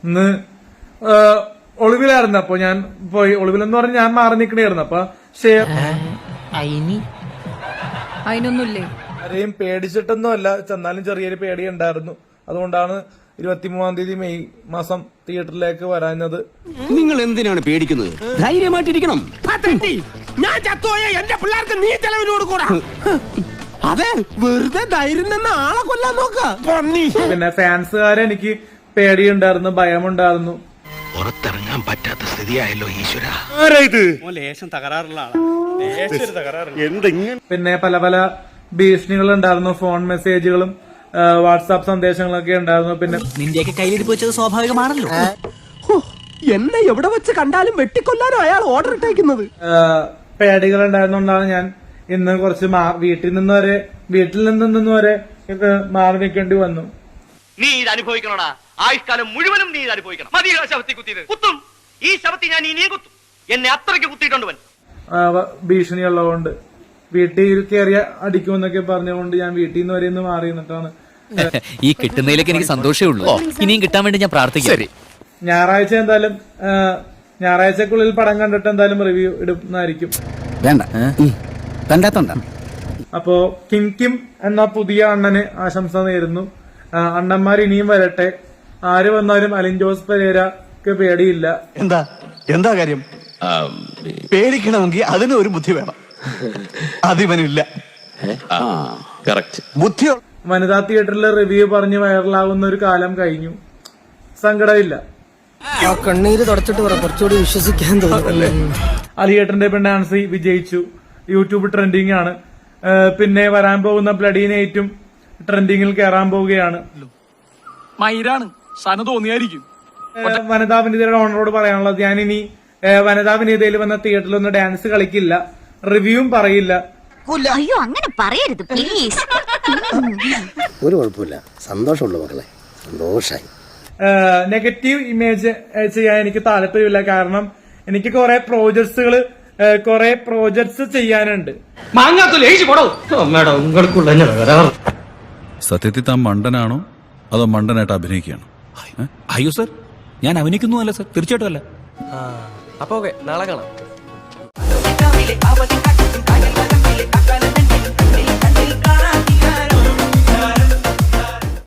ഇന്ന് ഒളിവിലായിരുന്നു. അപ്പൊ ഞാൻ പോയി ഒളിവിലെന്ന് പറഞ്ഞ് ഞാൻ മാറി നിൽക്കണായിരുന്നു. അപ്പൊ അതിനൊന്നുമില്ലേ, ആരെയും പേടിച്ചിട്ടൊന്നും അല്ല, ചെന്നാലും ചെറിയൊരു പേടി ഉണ്ടായിരുന്നു. അതുകൊണ്ടാണ് 23-ാം തീയതി മെയ് മാസം തിയേറ്ററിലേക്ക് വരാഞ്ഞത്. നിങ്ങൾ എന്തിനാണ് പേടിക്കുന്നത്? ധൈര്യമായിട്ടിരിക്കണം. ഞാൻ ചത്തോയ എന്റെ പിള്ളേർക്ക് നീ ചെലവിനോട് കൂടാ. അതെ, വെറുതെ ധൈര്യം തന്നെ ആളെ കൊല്ലാൻ നോക്ക. പിന്നെ ഫാൻസുകാരെ എനിക്ക് പേടിയുണ്ടായിരുന്നു, ഭയമുണ്ടായിരുന്നു. പുറത്തിറങ്ങാൻ പറ്റാത്ത സ്ഥിതിയായല്ലോ ഈശ്വര. പിന്നെ പല പല ഭീഷണികൾ ഉണ്ടായിരുന്നു, ഫോൺ മെസ്സേജുകളും വാട്സാപ്പ് സന്ദേശങ്ങളൊക്കെ ഉണ്ടായിരുന്നു. പിന്നെ നിന്റെയൊക്കെ കയ്യിലിരിപ്പ് വെച്ചത് സ്വാഭാവികമാണല്ലോ. എന്നെ എവിടെ വെച്ച് കണ്ടാലും വെട്ടിക്കൊല്ലാനോ അയാൾ ഓർഡർ ഇട്ടേക്കുന്നത്. പേടികൾ ഉണ്ടായിരുന്നോണ്ടാണ് ഞാൻ ഇന്ന് കുറച്ച് വീട്ടിൽ നിന്ന് വരെ ഇത് മാറി നിൽക്കേണ്ടി വന്നു. നീ ഇത് അനുഭവിക്കണോടാ, ആയുഷ്കാലം മുഴുവനും നീ ഇത് അനുഭവിക്കണം. മതി ശവത്തി കുത്തിയത്. കുത്തും, ഈ ശവത്തി ഞാൻ ഇനിയും കുത്തും. എന്നെ അത്രയ്ക്ക് കുത്തിയിട്ടുണ്ടവൻ. ഭീഷണിയുള്ളതുകൊണ്ട് വീട്ടിൽ കയറിയ അടിക്കുമെന്നൊക്കെ പറഞ്ഞുകൊണ്ട് ഞാൻ വീട്ടിൽ നിന്ന് വരെ മാറി നിന്നിട്ടാണ്. ഈ കിട്ടുന്നതിലേക്ക് എനിക്ക് സന്തോഷമേ ഉള്ളൂ. ഇനിയും കിട്ടാൻ വേണ്ടി ഞാൻ പ്രാർത്ഥിക്കാം. ഞായറാഴ്ച എന്തായാലും ഞായറാഴ്ചക്കുള്ളിൽ പടം കണ്ടിട്ട് എന്തായാലും റിവ്യൂ ഇടുന്നതായിരിക്കും. വേണ്ട, കണ്ടാത്തോണ്ട. അപ്പോ കിം എന്ന പുതിയ അണ്ണന് ആശംസ നേരുന്നു. അണ്ണന്മാർ ഇനിയും വരട്ടെ. ആര് വന്നാലും അലിൻ ജോസ് പെരേരക്ക് പേടിയില്ല. എന്താ കാര്യം? പേടിക്കണമെങ്കിൽ അതിന് ഒരു ബുദ്ധി വേണം. അതിവനില്ല. ബുദ്ധി. വനിതാ തിയേറ്ററിൽ റിവ്യൂ പറഞ്ഞ് വൈറലാകുന്ന ഒരു കാലം കഴിഞ്ഞു. സങ്കടമില്ല. കണ്ണീര് തുടച്ചിട്ട് കുറച്ചുകൂടി വിശ്വസിക്കാൻ തോന്നുന്നല്ലേ. അലിയേട്ടന്റെ പെണ്ണാൻസി വിജയിച്ചു. യൂട്യൂബ് ട്രെൻഡിങ് ആണ്. പിന്നെ വരാൻ പോകുന്ന ബ്ലഡി നൈറ്റും ട്രെൻഡിങ്ങിൽ കയറാൻ പോവുകയാണ്. വനിതാ വിനീതയുടെ ഓണറോട് പറയാനുള്ളത്, ഞാനിനി വനിതാ വിനീതയിൽ വന്ന തിയേറ്ററിലൊന്നും ഡാൻസ് കളിക്കില്ല, റിവ്യൂവും പറയില്ല. അയ്യോ അങ്ങനെ പറയരുത് പ്ലീസ്. ഒരു കുഴപ്പമില്ല, സന്തോഷമുള്ള മക്കളെ, സന്തോഷായി. നെഗറ്റീവ് ഇമേജ് ചെയ്യാൻ എനിക്ക് താല്പര്യമില്ല. കാരണം എനിക്ക് കുറെ പ്രോജക്ട്സ് ചെയ്യാനുണ്ട്. സത്യത്തിൽ താൻ മണ്ടനാണോ അതോ മണ്ടനായിട്ട് അഭിനയിക്കുകയാണോ? അയ്യോ സർ, ഞാൻ അഭിനയിക്കുന്നു അല്ല സർ, തീർച്ചയായിട്ടും അല്ല. അപ്പൊ ഓക്കെ, നാളെ കാണാം.